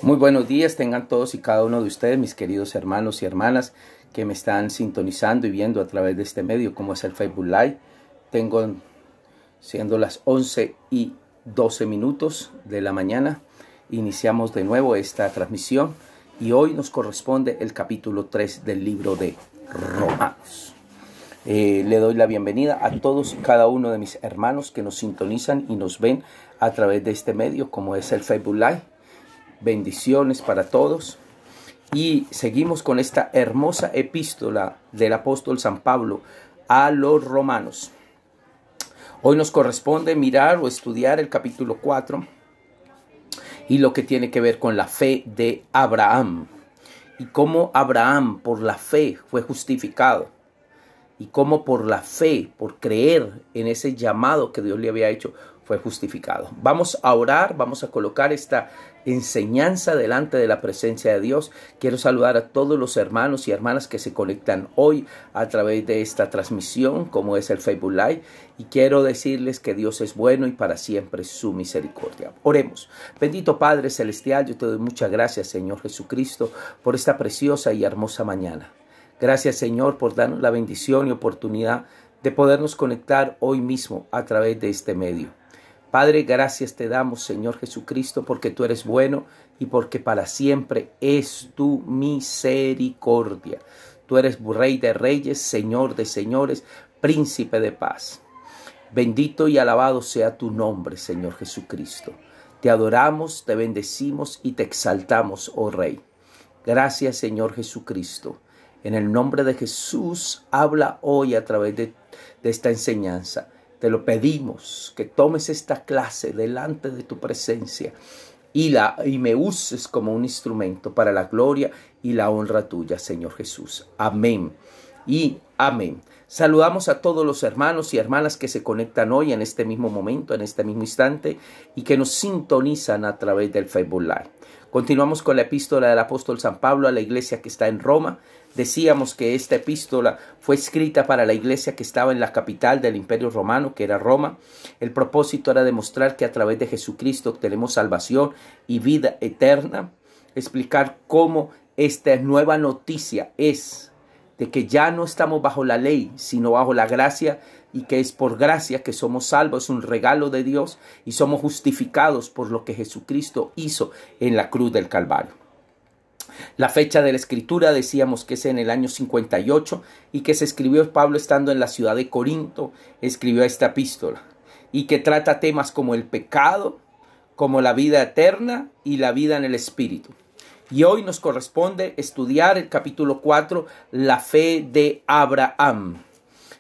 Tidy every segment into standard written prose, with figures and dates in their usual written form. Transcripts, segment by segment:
Muy buenos días tengan todos y cada uno de ustedes, mis queridos hermanos y hermanas que me están sintonizando y viendo a través de este medio como es el Facebook Live. Tengo siendo las 11:12 de la mañana. Iniciamos de nuevo esta transmisión y hoy nos corresponde el capítulo 3 del libro de Romanos. Le doy la bienvenida a todos y cada uno de mis hermanos que nos sintonizan y nos ven a través de este medio como es el Facebook Live. Bendiciones para todos. Y seguimos con esta hermosa epístola del apóstol San Pablo a los romanos. Hoy nos corresponde mirar o estudiar el capítulo 4 y lo que tiene que ver con la fe de Abraham. Y cómo Abraham por la fe fue justificado. Y cómo por la fe, por creer en ese llamado que Dios le había hecho, fue justificado. Vamos a orar, vamos a colocar esta enseñanza delante de la presencia de Dios. Quiero saludar a todos los hermanos y hermanas que se conectan hoy a través de esta transmisión, como es el Facebook Live. Y quiero decirles que Dios es bueno y para siempre su misericordia. Oremos. Bendito Padre Celestial, yo te doy muchas gracias, Señor Jesucristo, por esta preciosa y hermosa mañana. Gracias, Señor, por darnos la bendición y oportunidad de podernos conectar hoy mismo a través de este medio. Padre, gracias te damos, Señor Jesucristo, porque tú eres bueno y porque para siempre es tu misericordia. Tú eres Rey de reyes, Señor de señores, Príncipe de paz. Bendito y alabado sea tu nombre, Señor Jesucristo. Te adoramos, te bendecimos y te exaltamos, oh Rey. Gracias, Señor Jesucristo. En el nombre de Jesús, habla hoy a través de esta enseñanza. Te lo pedimos, que tomes esta clase delante de tu presencia y me uses como un instrumento para la gloria y la honra tuya, Señor Jesús. Amén y amén. Saludamos a todos los hermanos y hermanas que se conectan hoy en este mismo momento, en este mismo instante, y que nos sintonizan a través del Facebook Live. Continuamos con la epístola del apóstol San Pablo a la iglesia que está en Roma. Decíamos que esta epístola fue escrita para la iglesia que estaba en la capital del Imperio Romano, que era Roma. El propósito era demostrar que a través de Jesucristo tenemos salvación y vida eterna. Explicar cómo esta nueva noticia es de que ya no estamos bajo la ley, sino bajo la gracia, y que es por gracia que somos salvos, es un regalo de Dios y somos justificados por lo que Jesucristo hizo en la cruz del Calvario. La fecha de la escritura decíamos que es en el año 58 y que se escribió Pablo estando en la ciudad de Corinto, escribió esta epístola y que trata temas como el pecado, como la vida eterna y la vida en el Espíritu. Y hoy nos corresponde estudiar el capítulo 4, la fe de Abraham.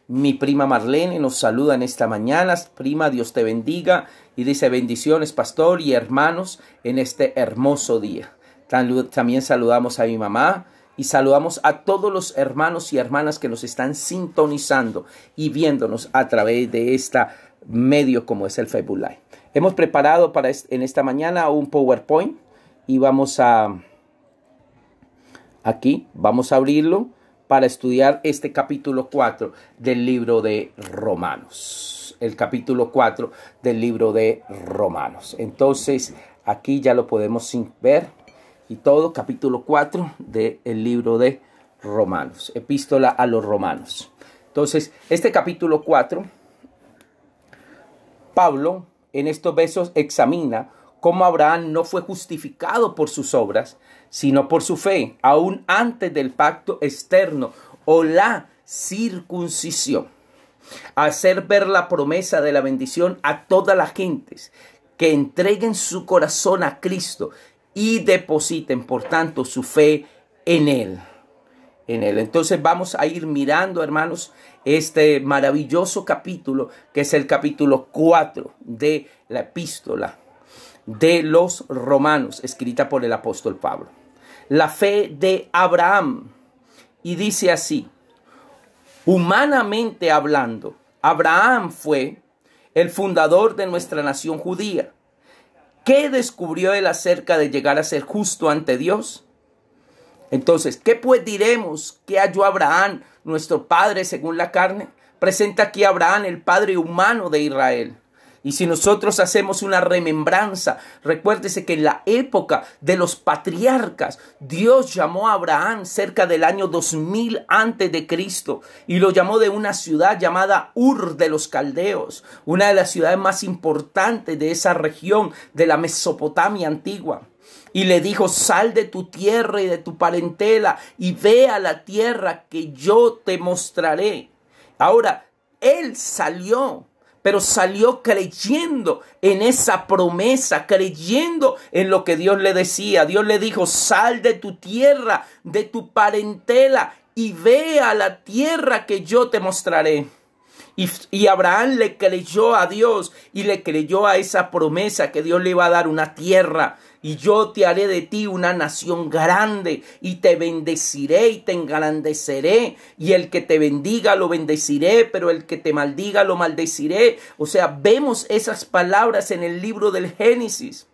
Mi prima Marlene nos saluda en esta mañana. Prima, Dios te bendiga. Y dice bendiciones, pastor y hermanos, en este hermoso día. También saludamos a mi mamá y saludamos a todos los hermanos y hermanas que nos están sintonizando y viéndonos a través de este medio como es el Facebook Live. Hemos preparado en esta mañana un PowerPoint y vamos a abrirlo para estudiar este capítulo 4 del libro de Romanos. El capítulo 4 del libro de Romanos. Entonces, aquí ya lo podemos ver. Y todo, capítulo 4 del libro de Romanos. Epístola a los Romanos. Entonces, este capítulo 4, Pablo en estos versos examina cómo Abraham no fue justificado por sus obras, sino por su fe, aún antes del pacto externo o la circuncisión. Hacer ver la promesa de la bendición a todas las gentes que entreguen su corazón a Cristo y depositen, por tanto, su fe en Él. Entonces vamos a ir mirando, hermanos, este maravilloso capítulo, que es el capítulo 4 de la epístola de los Romanos, escrita por el apóstol Pablo. La fe de Abraham. Y dice así: humanamente hablando, Abraham fue el fundador de nuestra nación judía. ¿Qué descubrió él acerca de llegar a ser justo ante Dios? Entonces, ¿qué pues diremos que halló Abraham, nuestro padre según la carne? Presenta aquí a Abraham, el padre humano de Israel. Y si nosotros hacemos una remembranza, recuérdese que en la época de los patriarcas, Dios llamó a Abraham cerca del año 2000 antes de Cristo y lo llamó de una ciudad llamada Ur de los Caldeos, una de las ciudades más importantes de esa región de la Mesopotamia antigua. Y le dijo: sal de tu tierra y de tu parentela y ve a la tierra que yo te mostraré. Ahora, él salió, pero salió creyendo en esa promesa, creyendo en lo que Dios le decía. Dios le dijo: sal de tu tierra, de tu parentela y ve a la tierra que yo te mostraré. Y Abraham le creyó a Dios y le creyó a esa promesa que Dios le iba a dar una tierra. Y yo te haré de ti una nación grande y te bendeciré y te engrandeceré. Y el que te bendiga lo bendeciré, pero el que te maldiga lo maldeciré. O sea, vemos esas palabras en el libro del Génesis.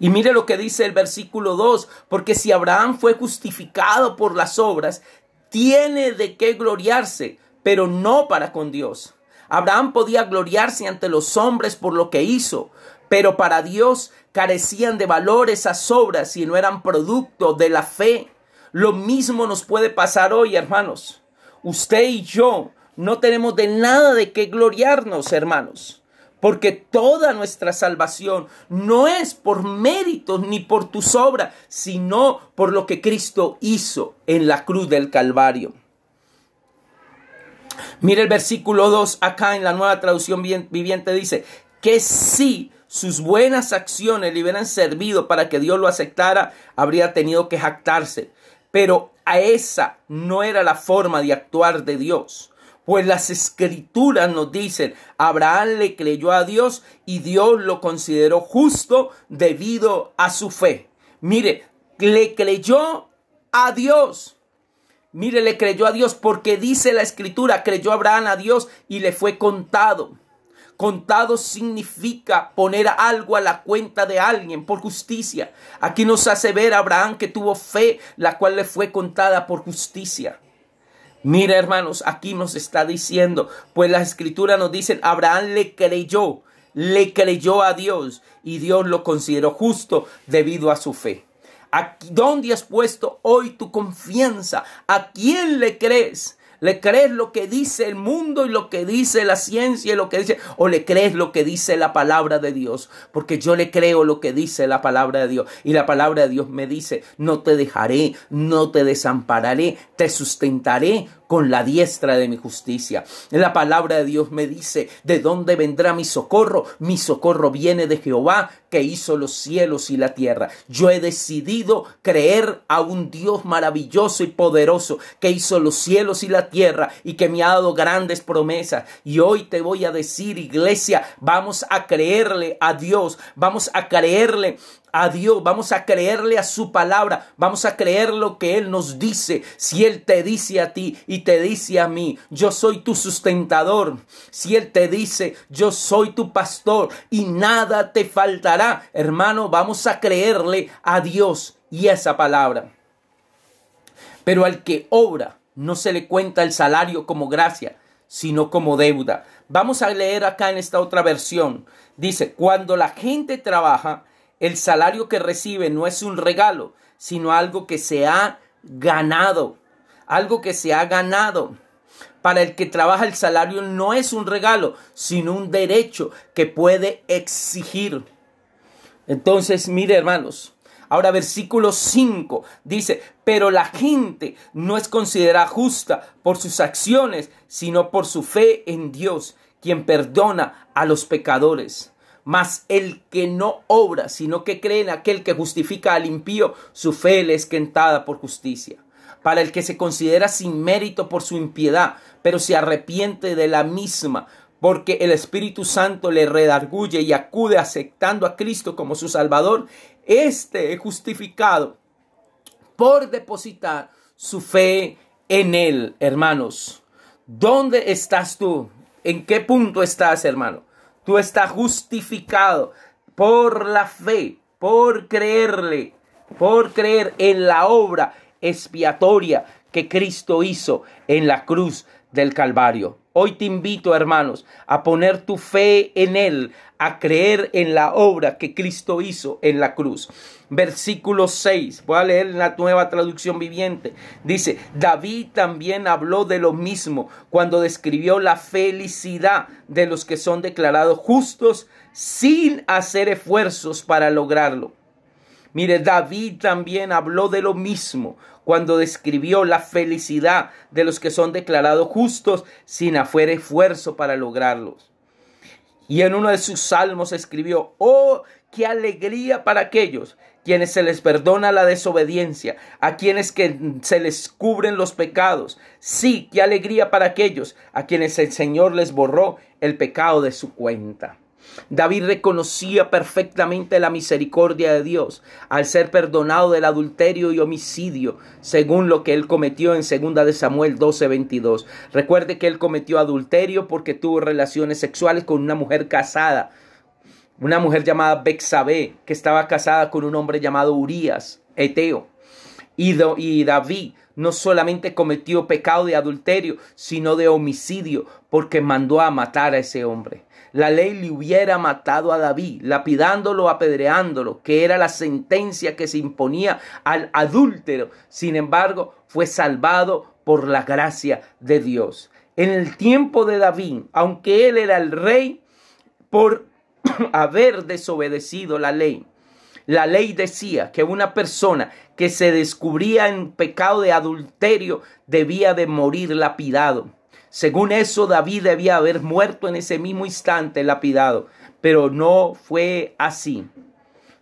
Y mire lo que dice el versículo 2. Porque si Abraham fue justificado por las obras, tiene de qué gloriarse, pero no para con Dios. Abraham podía gloriarse ante los hombres por lo que hizo, pero para Dios carecían de valor esas obras y no eran producto de la fe. Lo mismo nos puede pasar hoy, hermanos. Usted y yo no tenemos de nada de qué gloriarnos, hermanos, porque toda nuestra salvación no es por méritos ni por tus obras, sino por lo que Cristo hizo en la cruz del Calvario. Mire el versículo 2 acá en la Nueva Traducción Viviente, dice que si sus buenas acciones le hubieran servido para que Dios lo aceptara, habría tenido que jactarse. Pero a esa no era la forma de actuar de Dios. Pues las Escrituras nos dicen: Abraham le creyó a Dios y Dios lo consideró justo debido a su fe. Mire, le creyó a Dios. Mire, le creyó a Dios porque dice la Escritura: creyó Abraham a Dios y le fue contado. Contado significa poner algo a la cuenta de alguien por justicia. Aquí nos hace ver a Abraham que tuvo fe, la cual le fue contada por justicia. Mira, hermanos, aquí nos está diciendo, pues las Escrituras nos dicen: Abraham le creyó a Dios y Dios lo consideró justo debido a su fe. ¿Dónde has puesto hoy tu confianza? ¿A quién le crees? ¿Le crees lo que dice el mundo y lo que dice la ciencia y lo que dice, o le crees lo que dice la palabra de Dios? Porque yo le creo lo que dice la palabra de Dios, y la palabra de Dios me dice: no te dejaré, no te desampararé, te sustentaré con la diestra de mi justicia. La palabra de Dios me dice: ¿de dónde vendrá mi socorro? Mi socorro viene de Jehová, que hizo los cielos y la tierra. Yo he decidido creer a un Dios maravilloso y poderoso, que hizo los cielos y la tierra y que me ha dado grandes promesas. Y hoy te voy a decir, iglesia, vamos a creerle a Dios, vamos a creerle a Dios, vamos a creerle a su palabra, vamos a creer lo que Él nos dice. Si Él te dice a ti y te dice a mí: yo soy tu sustentador. Si Él te dice: yo soy tu pastor y nada te faltará, hermano, vamos a creerle a Dios y a esa palabra. Pero al que obra no se le cuenta el salario como gracia, sino como deuda. Vamos a leer acá en esta otra versión. Dice: cuando la gente trabaja, el salario que recibe no es un regalo, sino algo que se ha ganado. Algo que se ha ganado. Para el que trabaja, el salario no es un regalo, sino un derecho que puede exigir. Entonces, mire, hermanos. Ahora, versículo 5 dice: pero la gente no es considerada justa por sus acciones, sino por su fe en Dios, quien perdona a los pecadores. Mas el que no obra, sino que cree en aquel que justifica al impío, su fe le es cantada por justicia. Para el que se considera sin mérito por su impiedad, pero se arrepiente de la misma, porque el Espíritu Santo le redarguye y acude aceptando a Cristo como su Salvador, este es justificado por depositar su fe en Él. Hermanos, ¿dónde estás tú? ¿En qué punto estás, hermano? Tú estás justificado por la fe, por creer en la obra expiatoria que Cristo hizo en la cruz del Calvario. Hoy te invito, hermanos, a poner tu fe en Él, a creer en la obra que Cristo hizo en la cruz. Versículo 6, voy a leer la Nueva Traducción Viviente. Dice, David también habló de lo mismo cuando describió la felicidad de los que son declarados justos sin hacer esfuerzos para lograrlo. Mire, David también habló de lo mismo cuando describió la felicidad de los que son declarados justos sin hacer esfuerzo para lograrlos. Y en uno de sus salmos escribió, oh, qué alegría para aquellos quienes se les perdona la desobediencia, a quienes que se les cubren los pecados. Sí, qué alegría para aquellos a quienes el Señor les borró el pecado de su cuenta. David reconocía perfectamente la misericordia de Dios al ser perdonado del adulterio y homicidio, según lo que él cometió en 2 de Samuel 12:22. Recuerde que él cometió adulterio porque tuvo relaciones sexuales con una mujer casada, una mujer llamada Betsabé, que estaba casada con un hombre llamado Urías, Eteo. Y David no solamente cometió pecado de adulterio, sino de homicidio, porque mandó a matar a ese hombre. La ley le hubiera matado a David, lapidándolo, apedreándolo, que era la sentencia que se imponía al adúltero. Sin embargo, fue salvado por la gracia de Dios. En el tiempo de David, aunque él era el rey, por haber desobedecido la ley decía que una persona que se descubría en pecado de adulterio debía de morir lapidado. Según eso, David debía haber muerto en ese mismo instante lapidado, pero no fue así.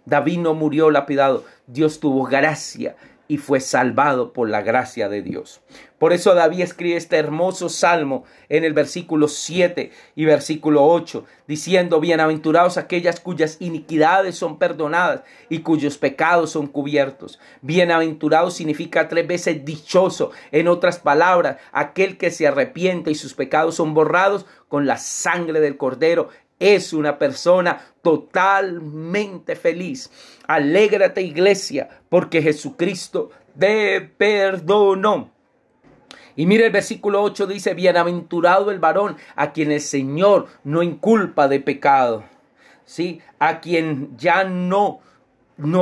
David no murió lapidado. Dios tuvo gracia y fue salvado por la gracia de Dios. Por eso David escribe este hermoso salmo en el versículo 7 y versículo 8, diciendo, bienaventurados aquellas cuyas iniquidades son perdonadas y cuyos pecados son cubiertos. Bienaventurado significa 3 veces dichoso. En otras palabras, aquel que se arrepiente y sus pecados son borrados con la sangre del Cordero. Es una persona totalmente feliz. Alégrate, iglesia, porque Jesucristo te perdonó. Y mire el versículo 8 dice, bienaventurado el varón a quien el Señor no inculpa de pecado. ¿Sí? A quien ya no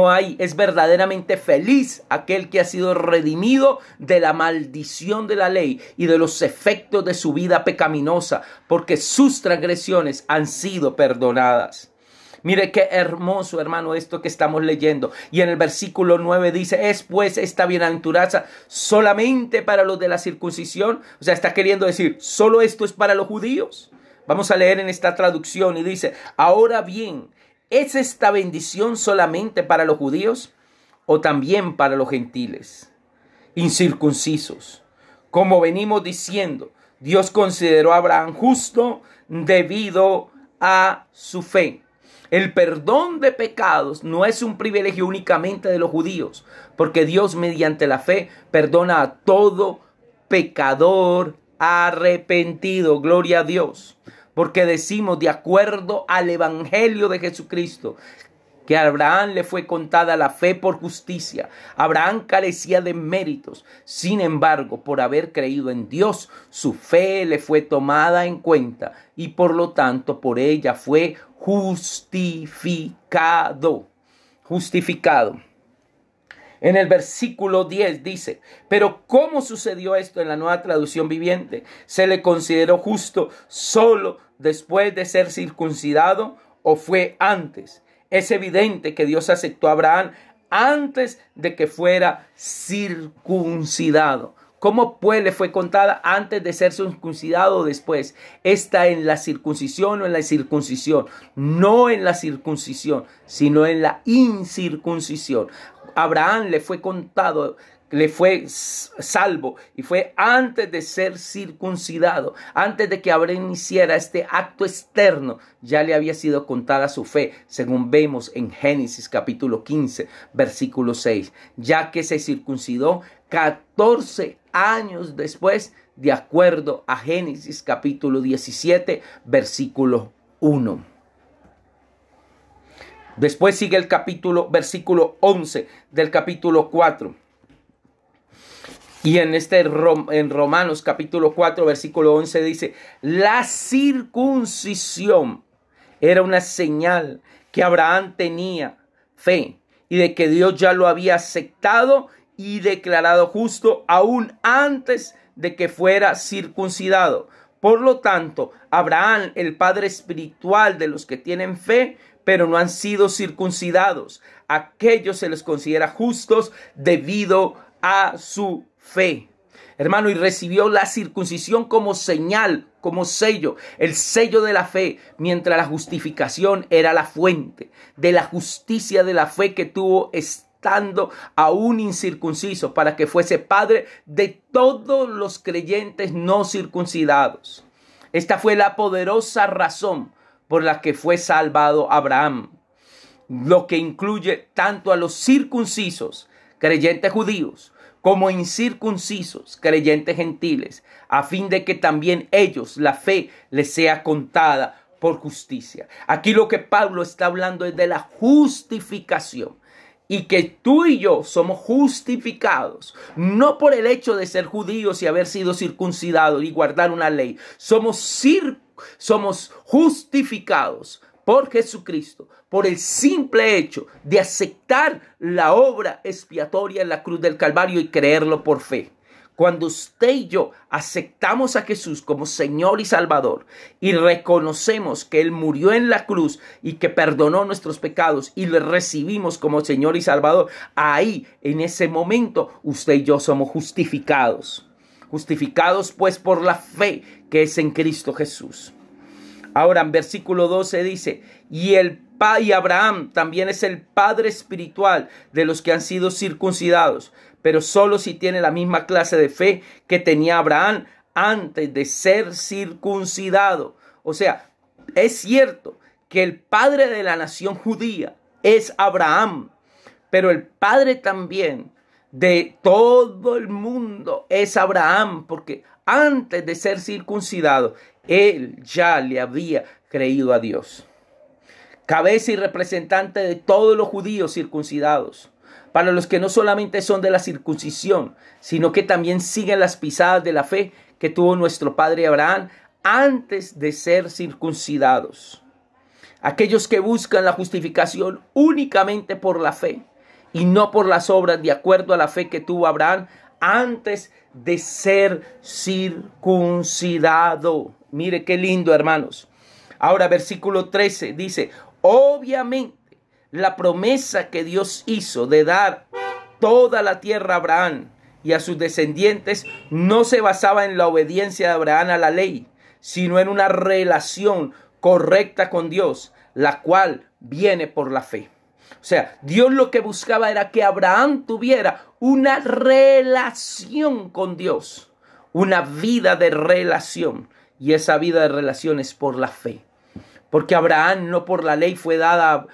hay, es verdaderamente feliz aquel que ha sido redimido de la maldición de la ley y de los efectos de su vida pecaminosa, porque sus transgresiones han sido perdonadas. Mire qué hermoso, hermano, esto que estamos leyendo. Y en el versículo 9 dice, ¿es pues esta bienaventuranza solamente para los de la circuncisión? O sea, está queriendo decir, ¿solo esto es para los judíos? Vamos a leer en esta traducción y dice, ahora bien, ¿es esta bendición solamente para los judíos o también para los gentiles incircuncisos? Como venimos diciendo, Dios consideró a Abraham justo debido a su fe. El perdón de pecados no es un privilegio únicamente de los judíos, porque Dios mediante la fe perdona a todo pecador arrepentido. Gloria a Dios. Porque decimos de acuerdo al Evangelio de Jesucristo que a Abraham le fue contada la fe por justicia. Abraham carecía de méritos. Sin embargo, por haber creído en Dios, su fe le fue tomada en cuenta y por lo tanto por ella fue justificado. En el versículo 10 dice, pero ¿cómo sucedió esto en la Nueva Traducción Viviente? ¿Se le consideró justo solo después de ser circuncidado o fue antes? Es evidente que Dios aceptó a Abraham antes de que fuera circuncidado. ¿Cómo pues le fue contada antes de ser circuncidado o después? Está en la circuncisión o en la incircuncisión. No en la circuncisión, sino en la incircuncisión. Abraham le fue contado, le fue salvo y fue antes de ser circuncidado, antes de que Abraham hiciera este acto externo, ya le había sido contada su fe, según vemos en Génesis capítulo 15, versículo 6, ya que se circuncidó 14 años después, de acuerdo a Génesis capítulo 17, versículo 1. Después sigue el versículo 11 del capítulo 4. Y en Romanos capítulo 4, versículo 11 dice, la circuncisión era una señal que Abraham tenía fe y de que Dios ya lo había aceptado y declarado justo aún antes de que fuera circuncidado. Por lo tanto, Abraham, el padre espiritual de los que tienen fe, pero no han sido circuncidados, aquellos se les considera justos debido a su fe. Hermano, y recibió la circuncisión como señal, como sello, el sello de la fe, mientras la justificación era la fuente de la justicia de la fe que tuvo estando aún incircunciso, para que fuese padre de todos los creyentes no circuncidados. Esta fue la poderosa razón por la que fue salvado Abraham, lo que incluye tanto a los circuncisos, creyentes judíos, como incircuncisos, creyentes gentiles, a fin de que también ellos, la fe, les sea contada por justicia. Aquí lo que Pablo está hablando es de la justificación. Y que tú y yo somos justificados, no por el hecho de ser judíos y haber sido circuncidados y guardar una ley. Somos justificados por Jesucristo, por el simple hecho de aceptar la obra expiatoria en la cruz del Calvario y creerlo por fe. Cuando usted y yo aceptamos a Jesús como Señor y Salvador y reconocemos que Él murió en la cruz y que perdonó nuestros pecados y le recibimos como Señor y Salvador, ahí, en ese momento, usted y yo somos justificados. Justificados pues por la fe que es en Cristo Jesús. Ahora en versículo 12 dice, y Abraham también es el padre espiritual de los que han sido circuncidados, pero solo si tiene la misma clase de fe que tenía Abraham antes de ser circuncidado. O sea, es cierto que el padre de la nación judía es Abraham, pero el padre también de todo el mundo es Abraham, porque antes de ser circuncidado, él ya le había creído a Dios. Cabeza y representante de todos los judíos circuncidados, para los que no solamente son de la circuncisión, sino que también siguen las pisadas de la fe que tuvo nuestro padre Abraham antes de ser circuncidados. Aquellos que buscan la justificación únicamente por la fe y no por las obras, de acuerdo a la fe que tuvo Abraham antes de ser circuncidado. Mire qué lindo, hermanos. Ahora versículo 13 dice, obviamente la promesa que Dios hizo de dar toda la tierra a Abraham y a sus descendientes no se basaba en la obediencia de Abraham a la ley, sino en una relación correcta con Dios, la cual viene por la fe. O sea, Dios lo que buscaba era que Abraham tuviera una relación con Dios, una vida de relación, y esa vida de relación es por la fe. Porque Abraham no por la ley fue dada,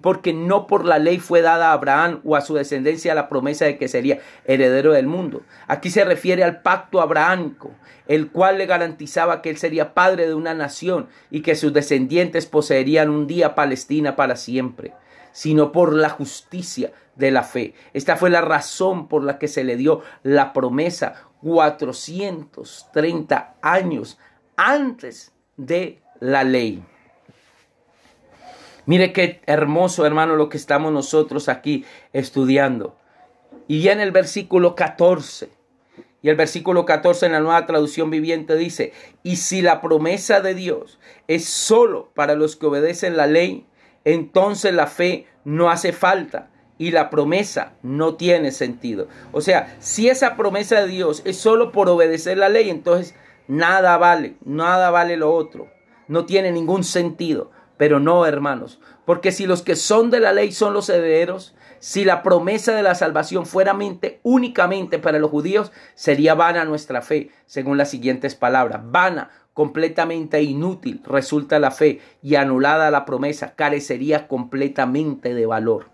porque no por la ley fue dada a Abraham o a su descendencia la promesa de que sería heredero del mundo. Aquí se refiere al pacto abrahámico, el cual le garantizaba que él sería padre de una nación y que sus descendientes poseerían un día Palestina para siempre, sino por la justicia de la fe. Esta fue la razón por la que se le dio la promesa 430 años antes de la ley. Mire qué hermoso, hermano, lo que estamos nosotros aquí estudiando. Y ya en el versículo 14, y el versículo 14 en la Nueva Traducción Viviente dice, y si la promesa de Dios es solo para los que obedecen la ley, entonces la fe no hace falta y la promesa no tiene sentido. O sea, si esa promesa de Dios es solo por obedecer la ley, entonces nada vale lo otro. No tiene ningún sentido. Pero no, hermanos, porque si los que son de la ley son los herederos, si la promesa de la salvación fuera únicamente para los judíos, sería vana nuestra fe, según las siguientes palabras. Vana, completamente inútil resulta la fe, y anulada la promesa, carecería completamente de valor.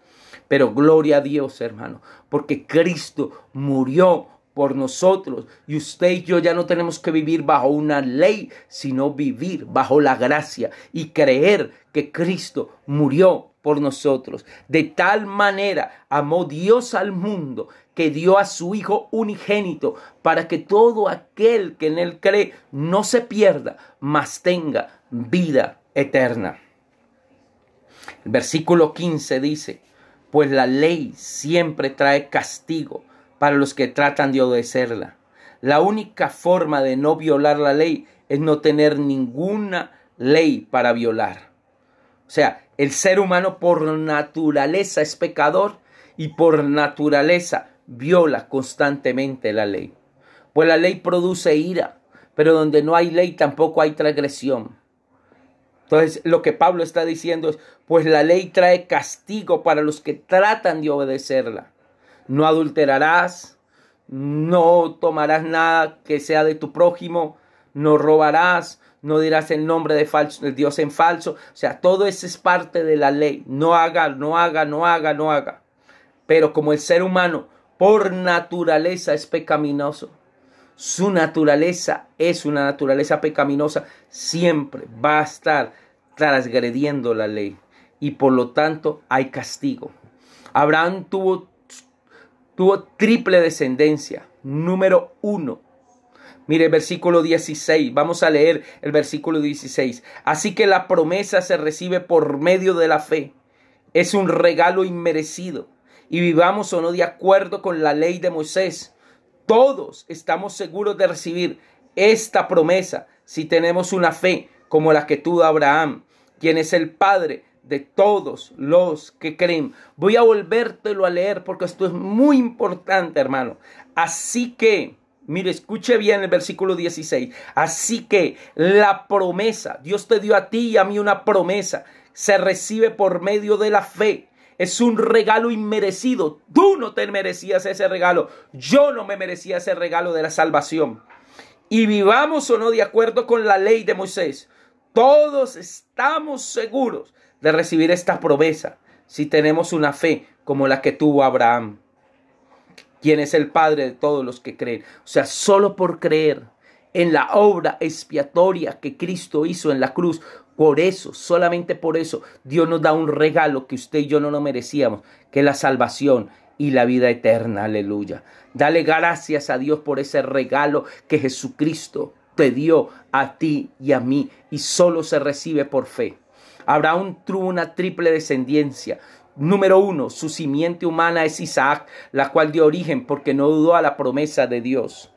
Pero gloria a Dios, hermano, porque Cristo murió por nosotros, y usted y yo ya no tenemos que vivir bajo una ley, sino vivir bajo la gracia y creer que Cristo murió por nosotros. De tal manera amó Dios al mundo que dio a su Hijo unigénito para que todo aquel que en él cree no se pierda, mas tenga vida eterna. El versículo 15 dice: pues la ley siempre trae castigo para los que tratan de obedecerla. La única forma de no violar la ley es no tener ninguna ley para violar. O sea, el ser humano por naturaleza es pecador y por naturaleza viola constantemente la ley. Pues la ley produce ira, pero donde no hay ley tampoco hay transgresión. Entonces, lo que Pablo está diciendo es, pues la ley trae castigo para los que tratan de obedecerla. No adulterarás, no tomarás nada que sea de tu prójimo, no robarás, no dirás el nombre de Dios en falso. O sea, todo eso es parte de la ley. No haga, no haga, no haga, no haga. Pero como el ser humano por naturaleza es pecaminoso, su naturaleza es una naturaleza pecaminosa, siempre va a estar transgrediendo la ley y por lo tanto hay castigo. Abraham tuvo triple descendencia. Número 1. Mire el versículo 16. Vamos a leer el versículo 16. Así que la promesa se recibe por medio de la fe. Es un regalo inmerecido. Y vivamos o no de acuerdo con la ley de Moisés, todos estamos seguros de recibir esta promesa si tenemos una fe como la que tuvo Abraham, quien es el padre de todos los que creen. Voy a volvértelo a leer porque esto es muy importante, hermano. Así que, mire, escuche bien el versículo 16. Así que la promesa, Dios te dio a ti y a mí una promesa, se recibe por medio de la fe. Es un regalo inmerecido. Tú no te merecías ese regalo. Yo no me merecía ese regalo de la salvación. Y vivamos o no de acuerdo con la ley de Moisés, todos estamos seguros de recibir esta promesa si tenemos una fe como la que tuvo Abraham, quien es el padre de todos los que creen. O sea, solo por creer en la obra expiatoria que Cristo hizo en la cruz, por eso, solamente por eso, Dios nos da un regalo que usted y yo no nos merecíamos, que es la salvación y la vida eterna. Aleluya. Dale gracias a Dios por ese regalo que Jesucristo te dio a ti y a mí, y solo se recibe por fe. Abraham tuvo una triple descendencia. Número 1, su simiente humana es Isaac, la cual dio origen porque no dudó a la promesa de Dios.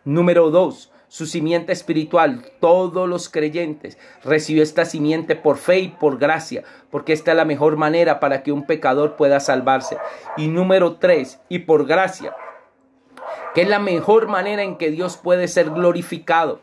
Número 2, su simiente espiritual, todos los creyentes recibió esta simiente por fe y por gracia, porque esta es la mejor manera para que un pecador pueda salvarse. Y número 3, y por gracia, que es la mejor manera en que Dios puede ser glorificado.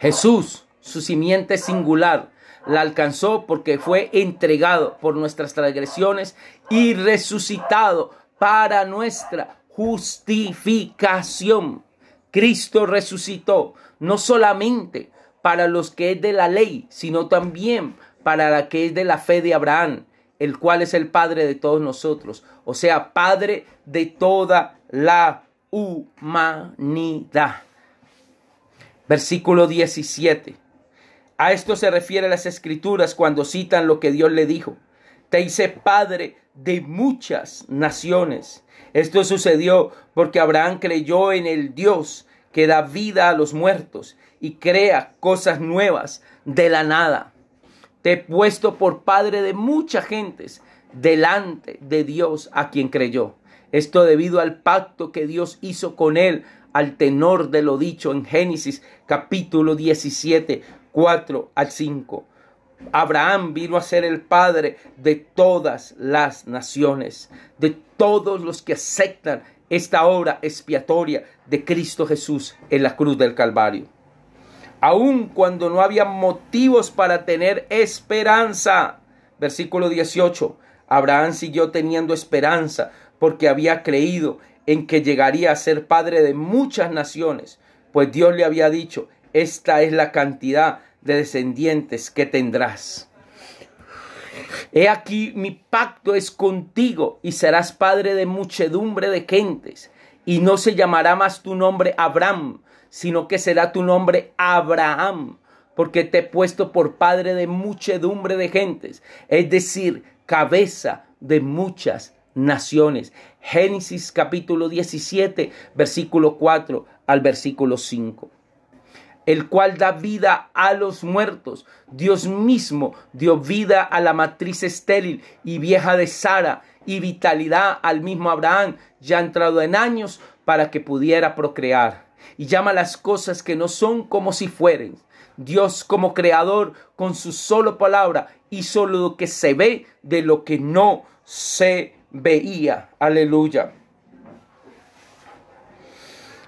Jesús, su simiente singular, la alcanzó porque fue entregado por nuestras transgresiones y resucitado para nuestra justificación. Cristo resucitó no solamente para los que es de la ley, sino también para la que es de la fe de Abraham, el cual es el Padre de todos nosotros, o sea, Padre de toda la humanidad. Versículo 17. A esto se refiere las Escrituras cuando citan lo que Dios le dijo: te hice padre de muchas naciones. Esto sucedió porque Abraham creyó en el Dios que da vida a los muertos y crea cosas nuevas de la nada. Te he puesto por padre de muchas gentes delante de Dios a quien creyó. Esto debido al pacto que Dios hizo con él al tenor de lo dicho en Génesis capítulo 17, 4 al 5. Abraham vino a ser el padre de todas las naciones, de todos los que aceptan esta obra expiatoria de Cristo Jesús en la cruz del Calvario. Aun cuando no había motivos para tener esperanza, versículo 18, Abraham siguió teniendo esperanza porque había creído en que llegaría a ser padre de muchas naciones, pues Dios le había dicho: esta es la cantidad de descendientes que tendrás. He aquí mi pacto es contigo y serás padre de muchedumbre de gentes, y no se llamará más tu nombre Abraham, sino que será tu nombre Abraham, porque te he puesto por padre de muchedumbre de gentes, es decir, cabeza de muchas naciones. Génesis capítulo 17, versículo 4 al versículo 5. El cual da vida a los muertos. Dios mismo dio vida a la matriz estéril y vieja de Sara y vitalidad al mismo Abraham, ya entrado en años, para que pudiera procrear. Y llama las cosas que no son como si fueren. Dios, como creador, con su sola palabra hizo lo que se ve de lo que no se veía. Aleluya.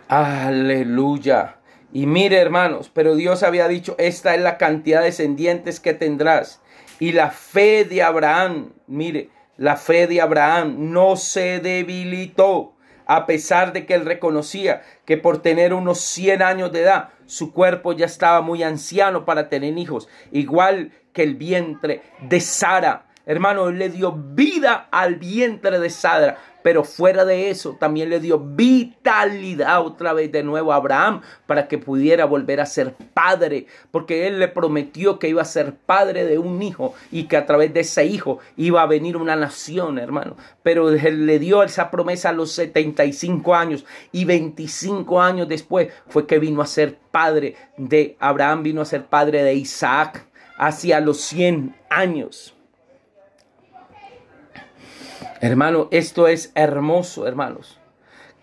Aleluya. Y mire, hermanos, pero Dios había dicho, esta es la cantidad de descendientes que tendrás. Y la fe de Abraham, mire, la fe de Abraham no se debilitó, a pesar de que él reconocía que por tener unos 100 años de edad, su cuerpo ya estaba muy anciano para tener hijos, igual que el vientre de Sara. Hermano, él le dio vida al vientre de Sara, pero fuera de eso también le dio vitalidad otra vez de nuevo a Abraham para que pudiera volver a ser padre, porque él le prometió que iba a ser padre de un hijo y que a través de ese hijo iba a venir una nación, hermano. Pero él le dio esa promesa a los 75 años y 25 años después fue que vino a ser padre de Abraham, vino a ser padre de Isaac hacia los 100 años. Hermano, esto es hermoso, hermanos.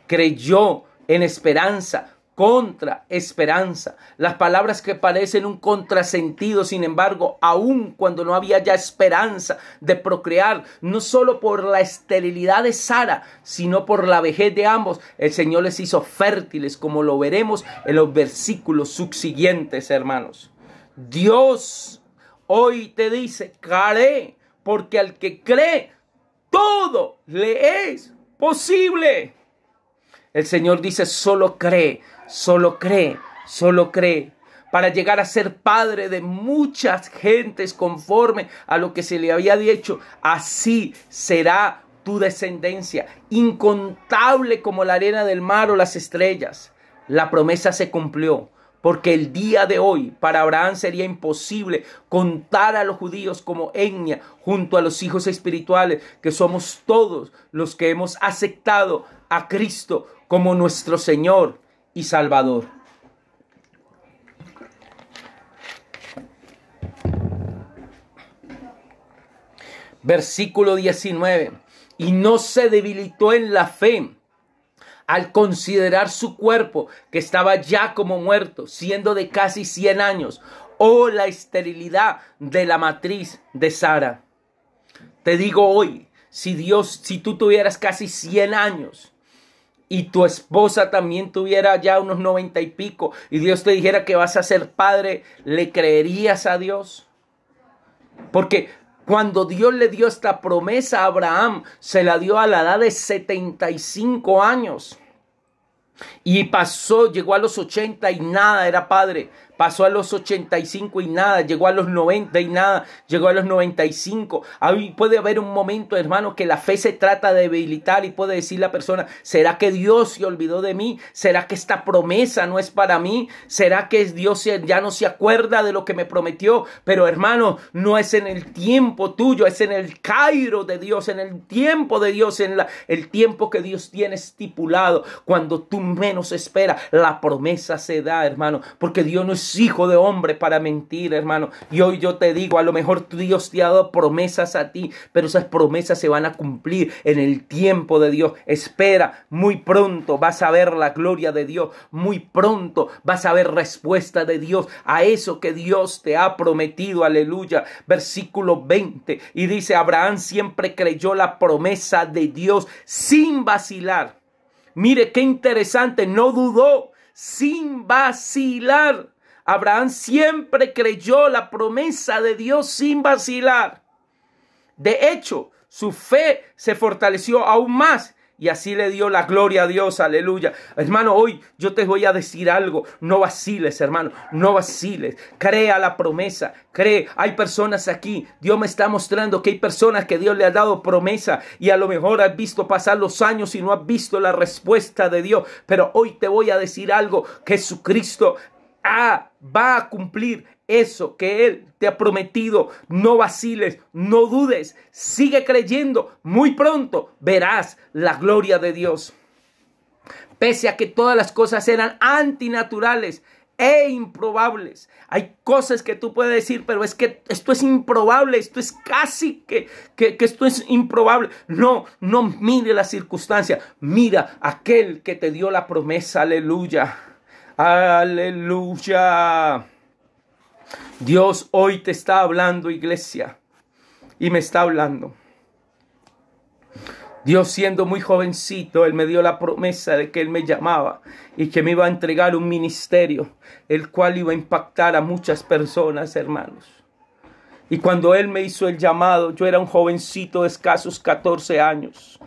Creyó en esperanza, contra esperanza. Las palabras que parecen un contrasentido, sin embargo, aun cuando no había ya esperanza de procrear, no solo por la esterilidad de Sara, sino por la vejez de ambos, el Señor les hizo fértiles, como lo veremos en los versículos subsiguientes, hermanos. Dios hoy te dice, cree, porque al que cree, todo le es posible. El Señor dice, solo cree, solo cree, solo cree. Para llegar a ser padre de muchas gentes conforme a lo que se le había dicho, así será tu descendencia, incontable como la arena del mar o las estrellas. La promesa se cumplió. Porque el día de hoy para Abraham sería imposible contar a los judíos como etnia junto a los hijos espirituales, que somos todos los que hemos aceptado a Cristo como nuestro Señor y Salvador. Versículo 19. Y no se debilitó en la fe al considerar su cuerpo, que estaba ya como muerto, siendo de casi 100 años, o la esterilidad de la matriz de Sara. Te digo hoy, si tú tuvieras casi 100 años y tu esposa también tuviera ya unos 90 y pico, y Dios te dijera que vas a ser padre, ¿le creerías a Dios? Porque cuando Dios le dio esta promesa a Abraham, se la dio a la edad de 75 años. Y llegó a los 80 y nada, era padre. Pasó a los 85 y nada, llegó a los 90 y nada, llegó a los 95. Ahí puede haber un momento, hermano, que la fe se trata de debilitar y puede decir la persona, ¿será que Dios se olvidó de mí? ¿Será que esta promesa no es para mí? ¿Será que Dios ya no se acuerda de lo que me prometió? Pero, hermano, no es en el tiempo tuyo, es en el Cairo de Dios, en el tiempo de Dios, el tiempo que Dios tiene estipulado. Cuando tú menos esperas, la promesa se da, hermano, porque Dios no es hijo de hombre para mentir, hermano. Y hoy yo te digo, a lo mejor Dios te ha dado promesas a ti, pero esas promesas se van a cumplir en el tiempo de Dios. Espera, muy pronto vas a ver la gloria de Dios, muy pronto vas a ver respuesta de Dios a eso que Dios te ha prometido, aleluya. Versículo 20, y dice, Abraham siempre creyó la promesa de Dios sin vacilar. Mire qué interesante, no dudó, sin vacilar. Abraham siempre creyó la promesa de Dios sin vacilar. De hecho, su fe se fortaleció aún más y así le dio la gloria a Dios, aleluya. Hermano, hoy yo te voy a decir algo, no vaciles, hermano, no vaciles. Crea la promesa, cree. Hay personas aquí, Dios me está mostrando que hay personas que Dios le ha dado promesa y a lo mejor has visto pasar los años y no has visto la respuesta de Dios. Pero hoy te voy a decir algo, Jesucristo va a cumplir eso que Él te ha prometido. No vaciles, no dudes, sigue creyendo. Muy pronto verás la gloria de Dios. Pese a que todas las cosas eran antinaturales e improbables. Hay cosas que tú puedes decir, pero es que esto es improbable, esto es casi que esto es improbable. No mire la circunstancia, mira aquel que te dio la promesa. Aleluya, aleluya. Dios hoy te está hablando, iglesia, y me está hablando. Dios, siendo muy jovencito, Él me dio la promesa de que Él me llamaba y que me iba a entregar un ministerio, el cual iba a impactar a muchas personas, hermanos. Y cuando Él me hizo el llamado, yo era un jovencito de escasos 14 años.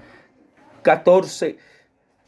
14.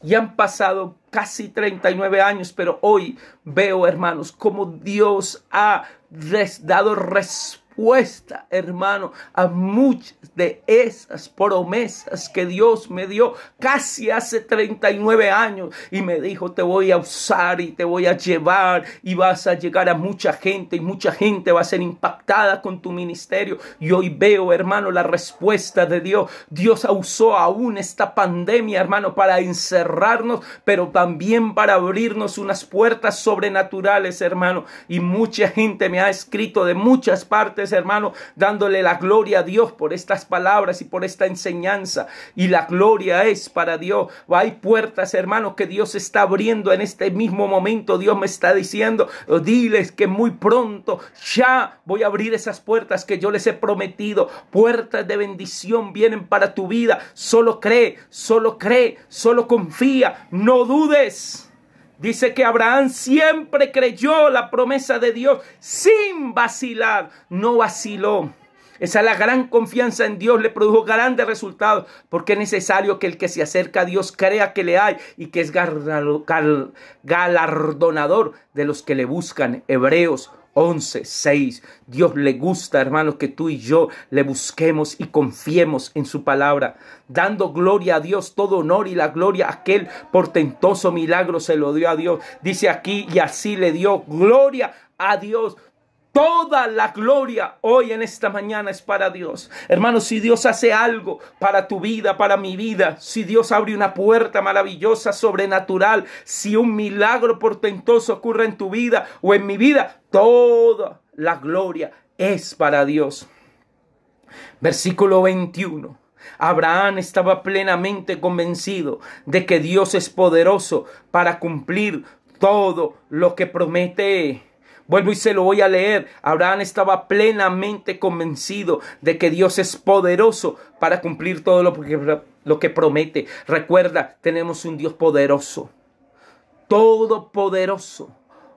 Y han pasado casi 39 años, pero hoy veo, hermanos, cómo Dios ha dado respuesta, hermano, a muchas de esas promesas que Dios me dio casi hace 39 años y me dijo: te voy a usar y te voy a llevar y vas a llegar a mucha gente y mucha gente va a ser impactada con tu ministerio. Y hoy veo, hermano, la respuesta de Dios. Dios usó aún esta pandemia, hermano, para encerrarnos, pero también para abrirnos unas puertas sobrenaturales, hermano. Y mucha gente me ha escrito de muchas partes, hermano, dándole la gloria a Dios por estas palabras y por esta enseñanza. Y la gloria es para Dios. Hay puertas, hermano, que Dios está abriendo en este mismo momento. Dios me está diciendo: diles que muy pronto ya voy a abrir esas puertas que yo les he prometido. Puertas de bendición vienen para tu vida. Solo cree, solo confía, no dudes. Dice que Abraham siempre creyó la promesa de Dios sin vacilar. No vaciló. Esa es la gran confianza en Dios, le produjo grandes resultados, porque es necesario que el que se acerca a Dios crea que le hay y que es galardonador de los que le buscan. Hebreos 11:6. Dios le gusta, hermanos, que tú y yo le busquemos y confiemos en su palabra, dando gloria a Dios. Todo honor y la gloria, aquel portentoso milagro se lo dio a Dios. Dice aquí: y así le dio gloria a Dios. Toda la gloria hoy en esta mañana es para Dios. Hermanos, si Dios hace algo para tu vida, para mi vida, si Dios abre una puerta maravillosa, sobrenatural, si un milagro portentoso ocurre en tu vida o en mi vida, toda la gloria es para Dios. Versículo 21. Abraham estaba plenamente convencido de que Dios es poderoso para cumplir todo lo que promete. Vuelvo y se lo voy a leer. Abraham estaba plenamente convencido de que Dios es poderoso para cumplir todo lo que promete. Recuerda, tenemos un Dios poderoso, todopoderoso,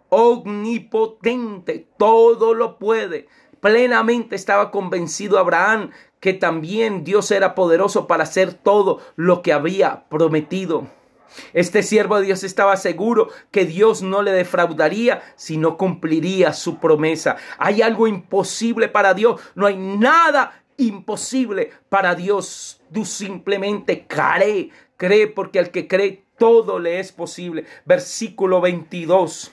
omnipotente, todo lo puede. Plenamente estaba convencido Abraham que también Dios era poderoso para hacer todo lo que había prometido. Este siervo de Dios estaba seguro que Dios no le defraudaría, sino cumpliría su promesa. ¿Hay algo imposible para Dios? No hay nada imposible para Dios. Tú simplemente cree, porque al que cree todo le es posible. Versículo 22.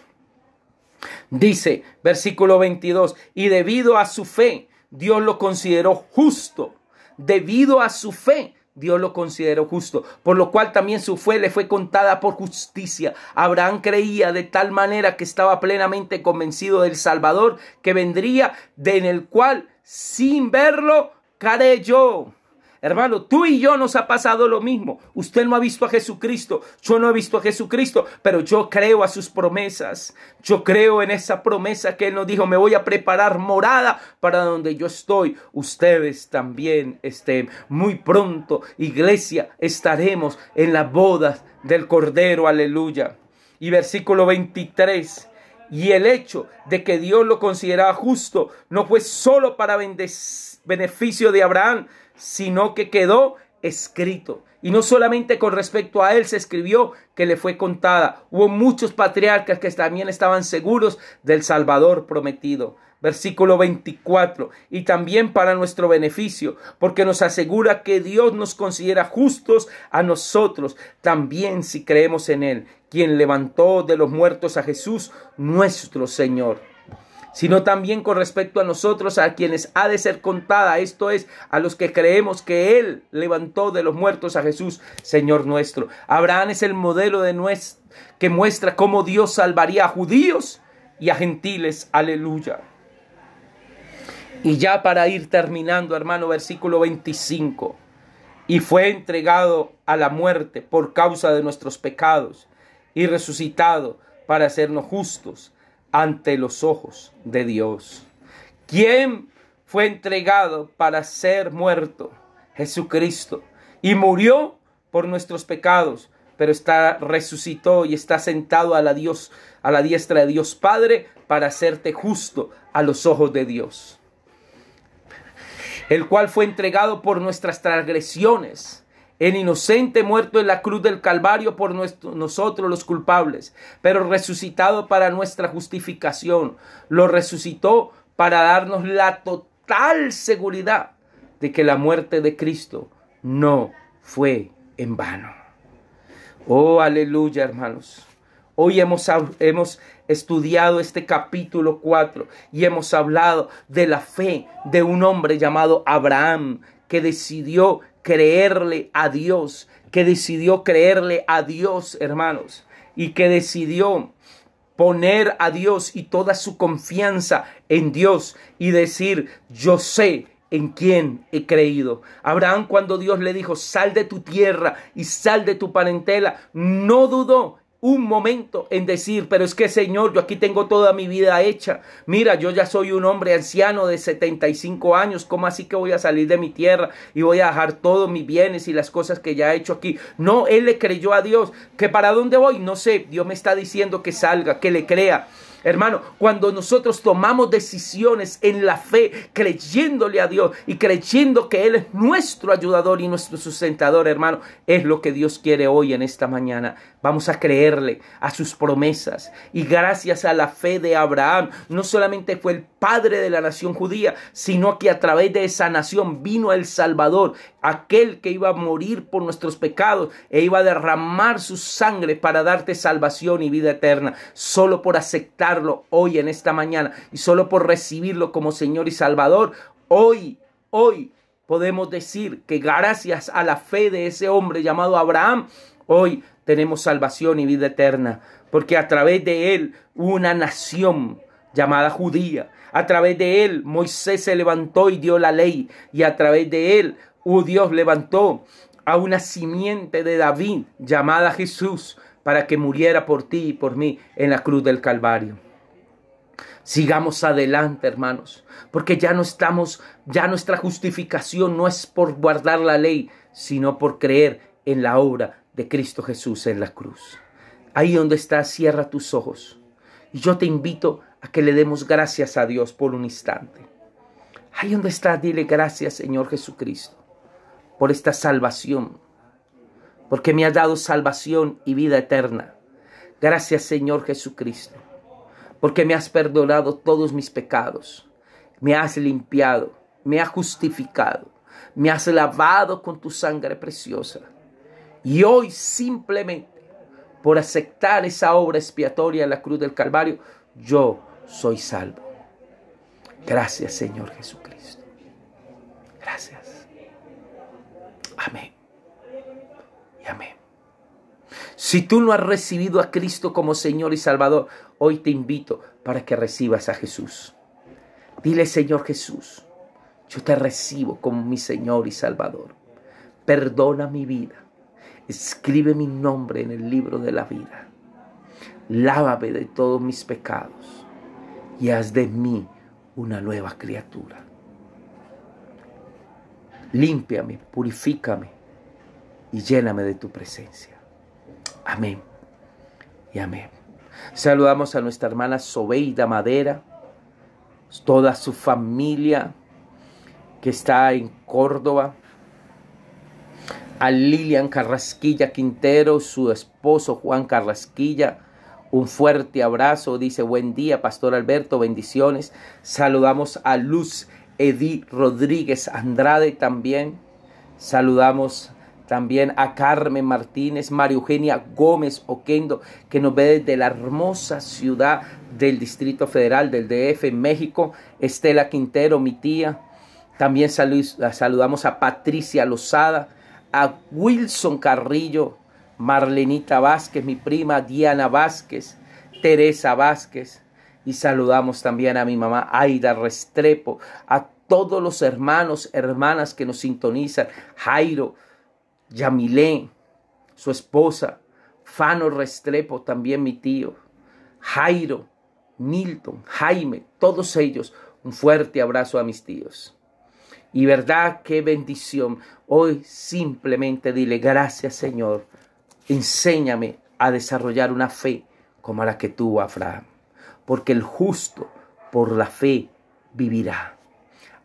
Dice, versículo 22, y debido a su fe, Dios lo consideró justo. Debido a su fe, Dios lo consideró justo, por lo cual también su fe le fue contada por justicia. Abraham creía de tal manera que estaba plenamente convencido del Salvador que vendría, en el cual sin verlo creyó. Hermano, tú y yo nos ha pasado lo mismo. Usted no ha visto a Jesucristo, yo no he visto a Jesucristo, pero yo creo a sus promesas. Yo creo en esa promesa que Él nos dijo: me voy a preparar morada para donde yo estoy. Ustedes también estén. Muy pronto, iglesia, estaremos en las bodas del Cordero. Aleluya. Y versículo 23. Y el hecho de que Dios lo consideraba justo no fue solo para beneficio de Abraham, sino que quedó escrito. Y no solamente con respecto a él se escribió que le fue contada. Hubo muchos patriarcas que también estaban seguros del Salvador prometido. Versículo 24. Y también para nuestro beneficio, porque nos asegura que Dios nos considera justos a nosotros, también si creemos en Él. quien levantó de los muertos a Jesús, nuestro Señor, sino también con respecto a nosotros, a quienes ha de ser contada, esto es, a los que creemos que Él levantó de los muertos a Jesús, Señor nuestro. Abraham es el modelo que muestra cómo Dios salvaría a judíos y a gentiles. Aleluya. Y ya para ir terminando, hermano, versículo 25. Y fue entregado a la muerte por causa de nuestros pecados y resucitado para hacernos justos ante los ojos de Dios. ¿Quién fue entregado para ser muerto? Jesucristo. Y murió por nuestros pecados, pero resucitó y está sentado a la diestra de Dios Padre para hacerte justo a los ojos de Dios. El cual fue entregado por nuestras transgresiones, el inocente muerto en la cruz del Calvario por nosotros los culpables, pero resucitado para nuestra justificación. Lo resucitó para darnos la total seguridad de que la muerte de Cristo no fue en vano. Oh, aleluya, hermanos. Hoy hemos estudiado este capítulo 4 y hemos hablado de la fe de un hombre llamado Abraham, que decidió creerle a Dios, hermanos, y que decidió poner a Dios y toda su confianza en Dios y decir: yo sé en quién he creído. Abraham, cuando Dios le dijo: sal de tu tierra y sal de tu parentela, no dudó un momento en decir: pero es que, Señor, yo aquí tengo toda mi vida hecha. Mira, yo ya soy un hombre anciano de 75 años. ¿Cómo así que voy a salir de mi tierra y voy a dejar todos mis bienes y las cosas que ya he hecho aquí? No, él le creyó a Dios. ¿Que para dónde voy? No sé. Dios me está diciendo que salga, que le crea. Hermano, cuando nosotros tomamos decisiones en la fe, creyéndole a Dios y creyendo que Él es nuestro ayudador y nuestro sustentador, hermano, es lo que Dios quiere hoy en esta mañana. Vamos a creerle a sus promesas. Y gracias a la fe de Abraham, no solamente fue el padre de la nación judía, sino que a través de esa nación vino el Salvador, aquel que iba a morir por nuestros pecados e iba a derramar su sangre para darte salvación y vida eterna. Solo por aceptarlo hoy en esta mañana y solo por recibirlo como Señor y Salvador, hoy podemos decir que gracias a la fe de ese hombre llamado Abraham, hoy tenemos salvación y vida eterna, porque a través de él una nación llamada judía, a través de él Moisés se levantó y dio la ley, y a través de él Dios levantó a una simiente de David llamada Jesús para que muriera por ti y por mí en la cruz del Calvario. Sigamos adelante, hermanos, porque ya nuestra justificación no es por guardar la ley, sino por creer en la obra de Cristo Jesús en la cruz. Ahí donde estás, cierra tus ojos. Y yo te invito a que le demos gracias a Dios por un instante. Ahí donde estás, dile: gracias, Señor Jesucristo, por esta salvación, porque me has dado salvación y vida eterna. Gracias, Señor Jesucristo, porque me has perdonado todos mis pecados, me has limpiado, me has justificado, me has lavado con tu sangre preciosa. Y hoy, simplemente por aceptar esa obra expiatoria en la cruz del Calvario, yo soy salvo. Gracias, Señor Jesucristo. Gracias. Amén. Y amén. Si tú no has recibido a Cristo como Señor y Salvador, hoy te invito para que recibas a Jesús. Dile: Señor Jesús, yo te recibo como mi Señor y Salvador. Perdona mi vida. Escribe mi nombre en el libro de la vida. Lávame de todos mis pecados y haz de mí una nueva criatura. Límpiame, purifícame y lléname de tu presencia. Amén y amén. Saludamos a nuestra hermana Sobeida Madera, toda su familia que está en Córdoba, a Lilian Carrasquilla Quintero, su esposo Juan Carrasquilla, un fuerte abrazo. Dice: buen día, Pastor Alberto, bendiciones. Saludamos a Luz Edith Rodríguez Andrade también. Saludamos También a Carmen Martínez, María Eugenia Gómez Oquendo, que nos ve desde la hermosa ciudad del Distrito Federal, del DF, en México. Estela Quintero, mi tía. También saludamos a Patricia Lozada, a Wilson Carrillo, Marlenita Vázquez, mi prima, Diana Vázquez, Teresa Vázquez. Y saludamos también a mi mamá Aida Restrepo, a todos los hermanos, hermanas que nos sintonizan, Jairo, Yamilé, su esposa, Fano Restrepo, también mi tío, Jairo, Milton, Jaime, todos ellos, un fuerte abrazo a mis tíos. Y verdad, qué bendición. Hoy simplemente dile gracias, Señor. Enséñame a desarrollar una fe como la que tuvo Abraham. Porque el justo por la fe vivirá.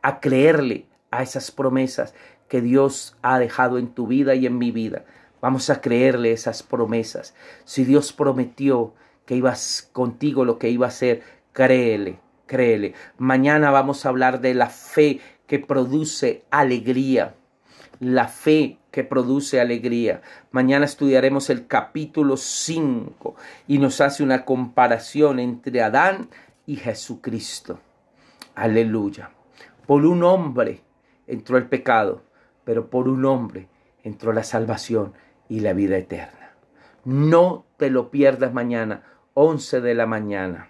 A creerle a esas promesas que Dios ha dejado en tu vida y en mi vida. Vamos a creerle esas promesas. Si Dios prometió que ibas contigo lo que iba a hacer, créele, créele. Mañana vamos a hablar de la fe que produce alegría. La fe que produce alegría. Mañana estudiaremos el capítulo 5 y nos hace una comparación entre Adán y Jesucristo. Aleluya. Por un hombre entró el pecado, pero por un hombre entró la salvación y la vida eterna. No te lo pierdas mañana, 11 de la mañana.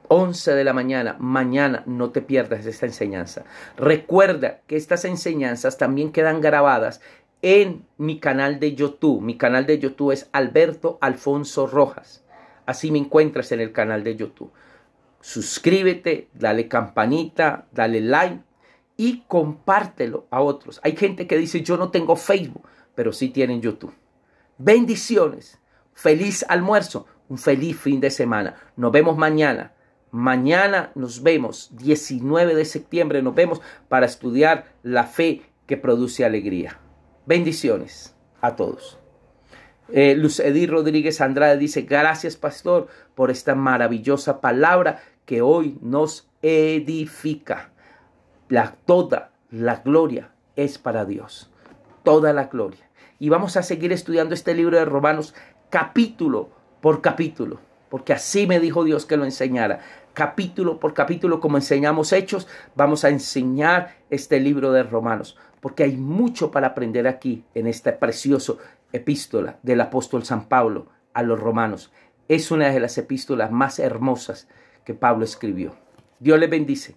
11 de la mañana, mañana no te pierdas esta enseñanza. Recuerda que estas enseñanzas también quedan grabadas en mi canal de YouTube. Mi canal de YouTube es Alberto Alfonso Rojas. Así me encuentras en el canal de YouTube. Suscríbete, dale campanita, dale like y compártelo a otros. Hay gente que dice yo no tengo Facebook, pero sí tienen YouTube. Bendiciones, feliz almuerzo, un feliz fin de semana. Nos vemos mañana. Mañana nos vemos, 19 de septiembre nos vemos para estudiar la fe que produce alegría. Bendiciones a todos. Luz Edith Rodríguez Andrade dice, gracias pastor por esta maravillosa palabra que hoy nos edifica. Toda la gloria es para Dios. Toda la gloria. Y vamos a seguir estudiando este libro de Romanos capítulo por capítulo. Porque así me dijo Dios que lo enseñara. Capítulo por capítulo, como enseñamos Hechos, vamos a enseñar este libro de Romanos. Porque hay mucho para aprender aquí en esta preciosa epístola del apóstol San Pablo a los romanos. Es una de las epístolas más hermosas que Pablo escribió. Dios les bendice.